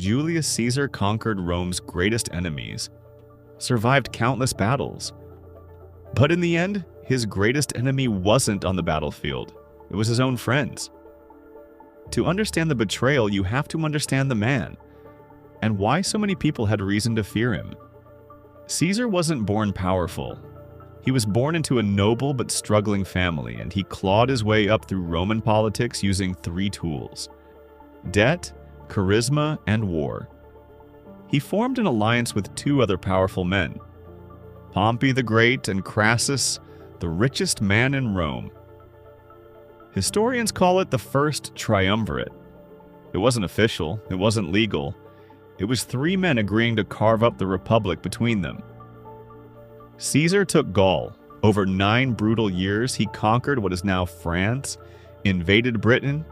Julius Caesar conquered Rome's greatest enemies, survived countless battles. But in the end, his greatest enemy wasn't on the battlefield. It was his own friends. To understand the betrayal, you have to understand the man, and why so many people had reason to fear him. Caesar wasn't born powerful. He was born into a noble but struggling family, and he clawed his way up through Roman politics using 3 tools: debt, charisma, and war. He formed an alliance with 2 other powerful men, Pompey the Great and Crassus, the richest man in Rome. Historians call it the first triumvirate. It wasn't official, it wasn't legal. It was 3 men agreeing to carve up the republic between them. Caesar took Gaul. Over 9 brutal years, he conquered what is now France, invaded Britain,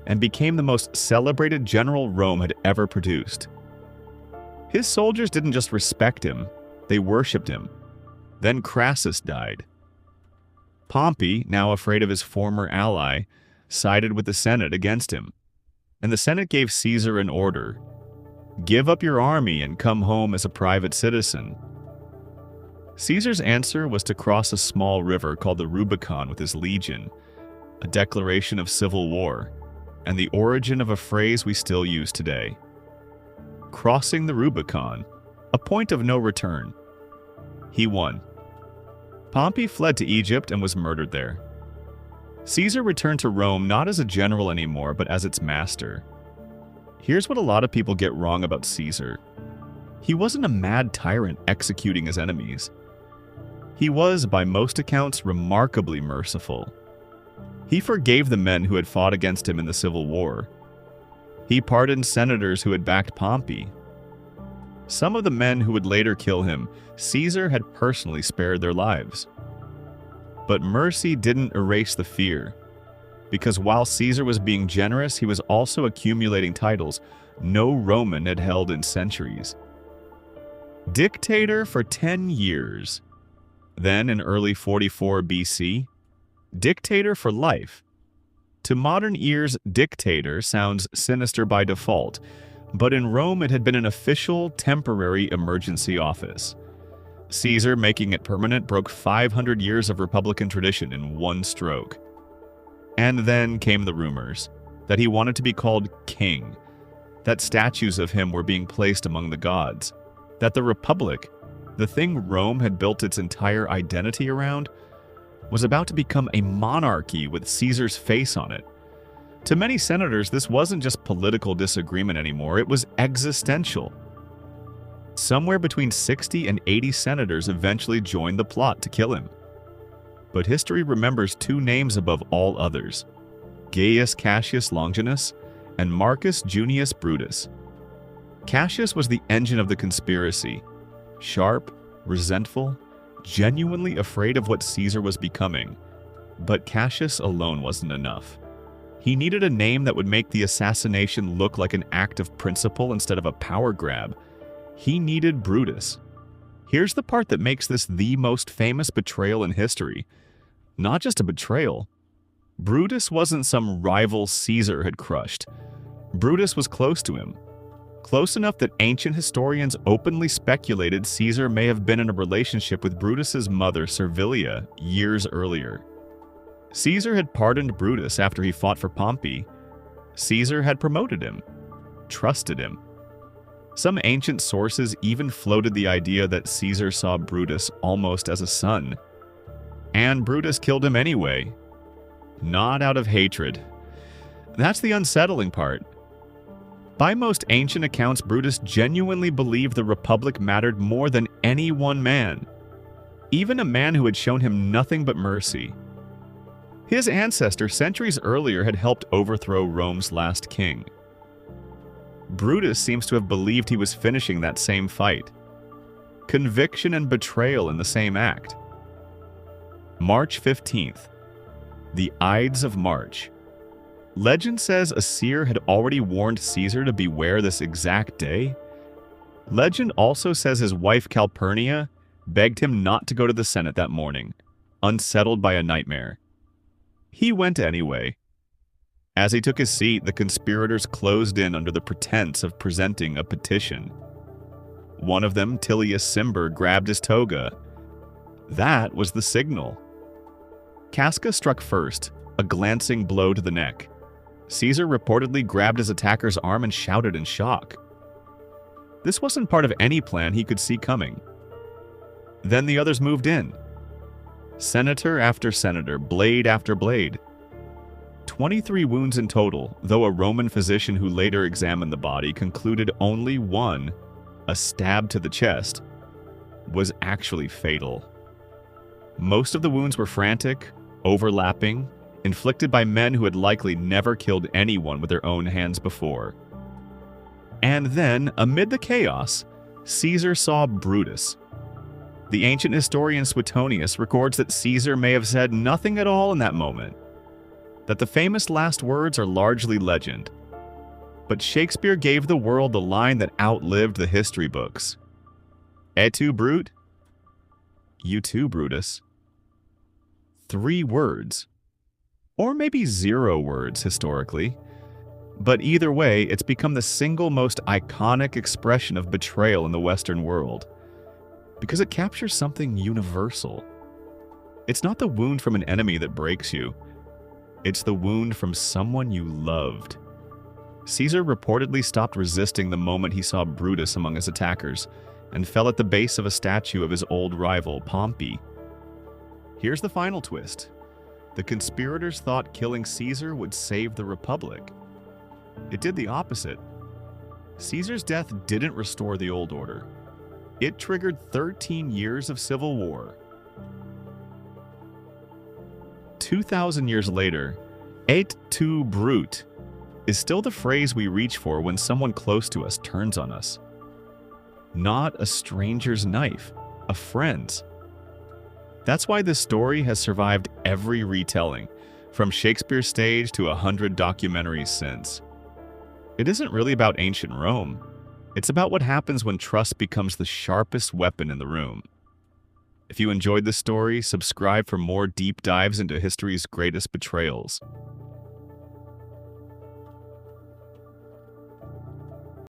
and became the most celebrated general Rome had ever produced. His soldiers didn't just respect him, they worshipped him. Then Crassus died. Pompey, now afraid of his former ally, sided with the Senate against him. And the Senate gave Caesar an order: give up your army and come home as a private citizen. Caesar's answer was to cross a small river called the Rubicon with his legion, a declaration of civil war, and the origin of a phrase we still use today. Crossing the Rubicon, a point of no return. He won. Pompey fled to Egypt and was murdered there. Caesar returned to Rome not as a general anymore, but as its master. Here's what a lot of people get wrong about Caesar. He wasn't a mad tyrant executing his enemies. He was, by most accounts, remarkably merciful. He forgave the men who had fought against him in the Civil War. He pardoned senators who had backed Pompey. Some of the men who would later kill him, Caesar had personally spared their lives. But mercy didn't erase the fear, because while Caesar was being generous, he was also accumulating titles no Roman had held in centuries. Dictator for 10 years. Then, in early 44 BC, dictator for life. To modern ears, dictator sounds sinister by default, but in Rome it had been an official, temporary emergency office. Caesar, making it permanent, broke 500 years of republican tradition in one stroke. And then came the rumors that he wanted to be called king, that statues of him were being placed among the gods, that the republic, the thing Rome had built its entire identity around, was about to become a monarchy with Caesar's face on it. To many senators, this wasn't just political disagreement anymore, it was existential. Somewhere between 60 and 80 senators eventually joined the plot to kill him. But history remembers 2 names above all others: Gaius Cassius Longinus and Marcus Junius Brutus. Cassius was the engine of the conspiracy, sharp, resentful, genuinely afraid of what Caesar was becoming. But Cassius alone wasn't enough. He needed a name that would make the assassination look like an act of principle instead of a power grab. He needed Brutus. Here's the part that makes this the most famous betrayal in history. Not just a betrayal. Brutus wasn't some rival Caesar had crushed. Brutus was close to him. Close enough that ancient historians openly speculated Caesar may have been in a relationship with Brutus's mother, Servilia, years earlier. Caesar had pardoned Brutus after he fought for Pompey. Caesar had promoted him, trusted him. Some ancient sources even floated the idea that Caesar saw Brutus almost as a son. And Brutus killed him anyway. Not out of hatred. That's the unsettling part. By most ancient accounts, Brutus genuinely believed the Republic mattered more than any one man, even a man who had shown him nothing but mercy. His ancestor centuries earlier had helped overthrow Rome's last king. Brutus seems to have believed he was finishing that same fight. Conviction and betrayal in the same act. March 15th. The Ides of March. Legend says a seer had already warned Caesar to beware this exact day. Legend also says his wife Calpurnia begged him not to go to the Senate that morning, unsettled by a nightmare. He went anyway. As he took his seat, the conspirators closed in under the pretense of presenting a petition. One of them, Tullius Cimber, grabbed his toga. That was the signal. Casca struck first, a glancing blow to the neck. Caesar reportedly grabbed his attacker's arm and shouted in shock. This wasn't part of any plan he could see coming. Then the others moved in. Senator after senator, blade after blade. 23 wounds in total, though a Roman physician who later examined the body concluded only one, a stab to the chest, was actually fatal. Most of the wounds were frantic, overlapping, inflicted by men who had likely never killed anyone with their own hands before. And then, amid the chaos, Caesar saw Brutus. The ancient historian Suetonius records that Caesar may have said nothing at all in that moment, that the famous last words are largely legend. But Shakespeare gave the world the line that outlived the history books. Et tu, Brute? You too, Brutus. 3 words. Or maybe 0 words, historically. But either way, it's become the single most iconic expression of betrayal in the Western world, because it captures something universal. It's not the wound from an enemy that breaks you. It's the wound from someone you loved. Caesar reportedly stopped resisting the moment he saw Brutus among his attackers, and fell at the base of a statue of his old rival, Pompey. Here's the final twist. The conspirators thought killing Caesar would save the Republic. It did the opposite. Caesar's death didn't restore the old order. It triggered 13 years of civil war. 2,000 years later, et tu, Brute, is still the phrase we reach for when someone close to us turns on us. Not a stranger's knife, a friend's. That's why this story has survived every retelling, from Shakespeare's stage to 100 documentaries since. It isn't really about ancient Rome. It's about what happens when trust becomes the sharpest weapon in the room. If you enjoyed this story, subscribe for more deep dives into history's greatest betrayals.